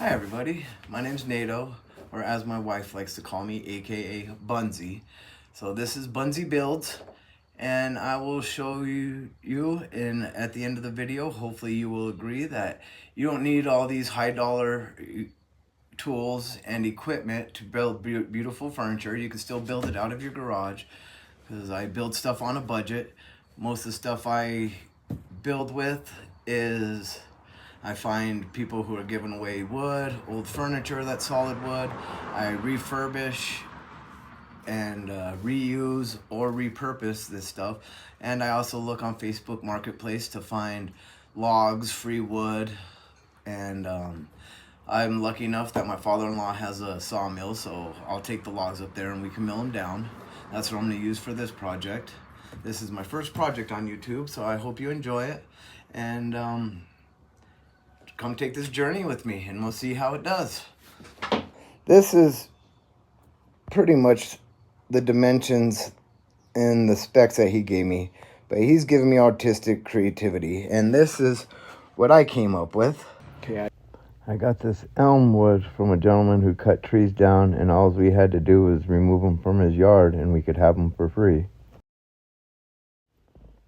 Hi everybody, my name's Nato, or as my wife likes to call me, aka Bunzy. So this is Bunzy Builds, and I will show you at the end of the video, hopefully you will agree that you don't need all these high dollar tools and equipment to build beautiful furniture. You can still build it out of your garage, because I build stuff on a budget. Most of the stuff I build with is I find people who are giving away wood, old furniture that's solid wood. I refurbish and reuse or repurpose this stuff. And I also look on Facebook Marketplace to find logs, free wood, and I'm lucky enough that my father-in-law has a sawmill, so I'll take the logs up there and we can mill them down. That's what I'm going to use for this project. This is my first project on YouTube, so I hope you enjoy it. And come take this journey with me and we'll see how it does. This is pretty much the dimensions and the specs that he gave me, but he's given me artistic creativity, and this is what I came up with. Okay, I got this elm wood from a gentleman who cut trees down, and all we had to do was remove them from his yard and we could have them for free.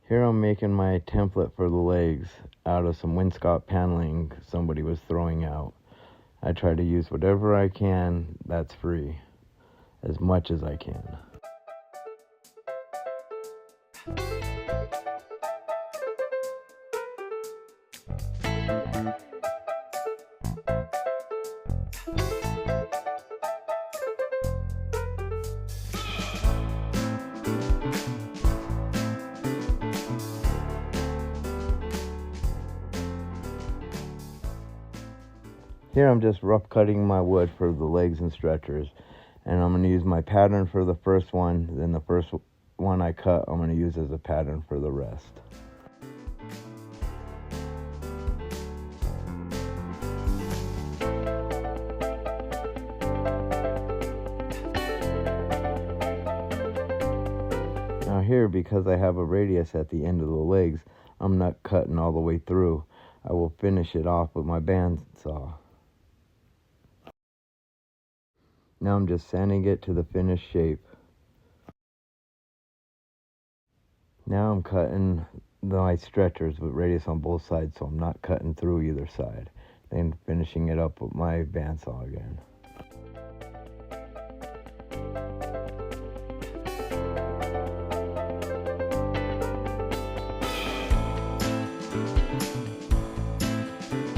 Here I'm making my template for the legs out of some wainscot paneling somebody was throwing out. I try to use whatever I can that's free, as much as I can. Here I'm just rough cutting my wood for the legs and stretchers, and I'm going to use my pattern for the first one, then the first one I cut I'm going to use as a pattern for the rest. Now here, because I have a radius at the end of the legs, I'm not cutting all the way through. I will finish it off with my bandsaw. Now I'm just sanding it to the finished shape. Now I'm cutting my stretchers with radius on both sides, so I'm not cutting through either side. Then finishing it up with my bandsaw again.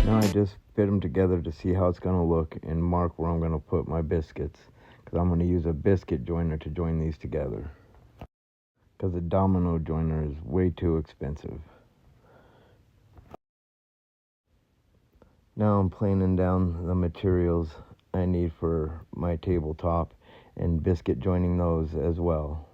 Now I just fit them together to see how it's going to look and mark where I'm going to put my biscuits, because I'm going to use a biscuit joiner to join these together, because a domino joiner is way too expensive. Now I'm planing down the materials I need for my tabletop and biscuit joining those as well.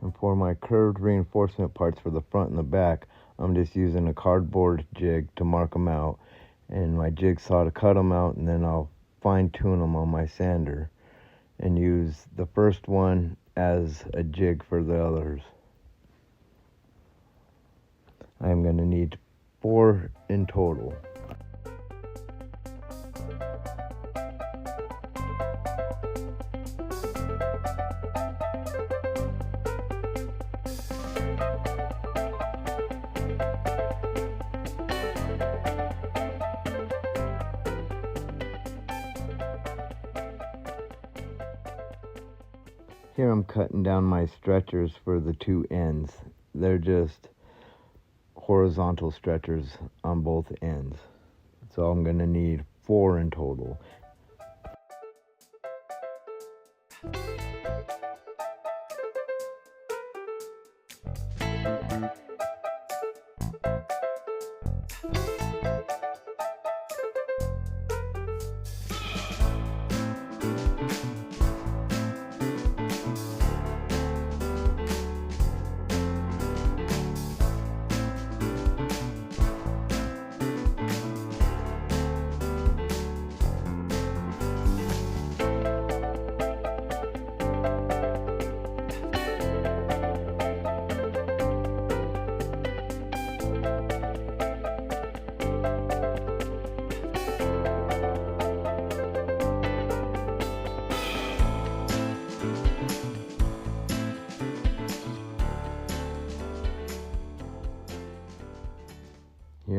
And for my curved reinforcement parts for the front and the back, I'm just using a cardboard jig to mark them out, and my jigsaw to cut them out, and then I'll fine tune them on my sander and use the first one as a jig for the others. I'm going to need 4 in total. Here I'm cutting down my stretchers for the 2 ends. They're just horizontal stretchers on both ends. So I'm going to need 4 in total.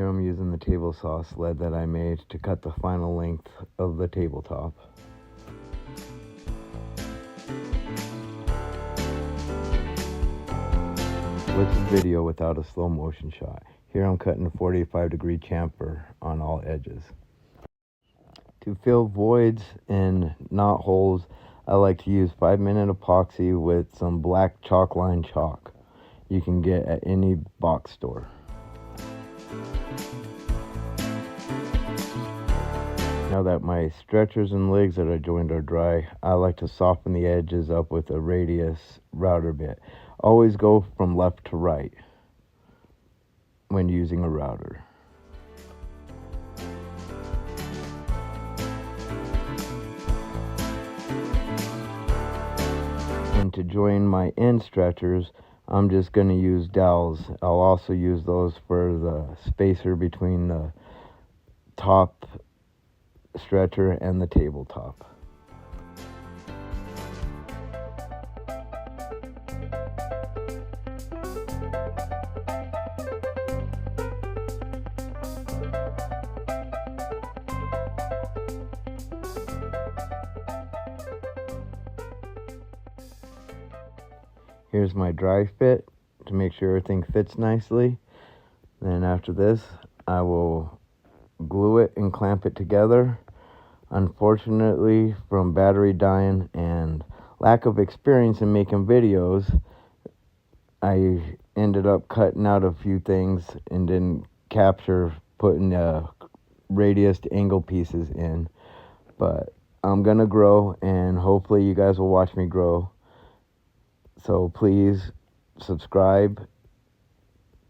Here I'm using the table saw sled that I made to cut the final length of the tabletop. What's a video without a slow motion shot? Here I'm cutting a 45-degree chamfer on all edges. To fill voids and knot holes, I like to use 5-minute epoxy with some black chalk line chalk you can get at any box store. Now that my stretchers and legs that I joined are dry, I like to soften the edges up with a radius router bit. Always go from left to right when using a router. And to join my end stretchers, I'm just going to use dowels. I'll also use those for the spacer between the top stretcher and the tabletop. Here's my dry fit to make sure everything fits nicely. Then after this, I will glue it and clamp it together. Unfortunately, from battery dying and lack of experience in making videos, I ended up cutting out a few things and didn't capture putting radius to angle pieces in. But I'm gonna grow, and hopefully you guys will watch me grow. So please subscribe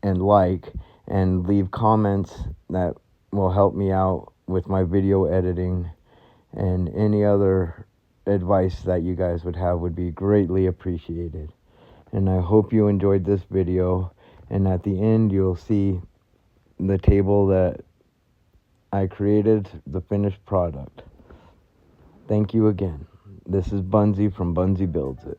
and like and leave comments that will help me out with my video editing, and any other advice that you guys would have would be greatly appreciated. And I hope you enjoyed this video, and at the end you'll see the table that I created, the finished product. Thank you again. This is Bunsey from Bunsey Builds It.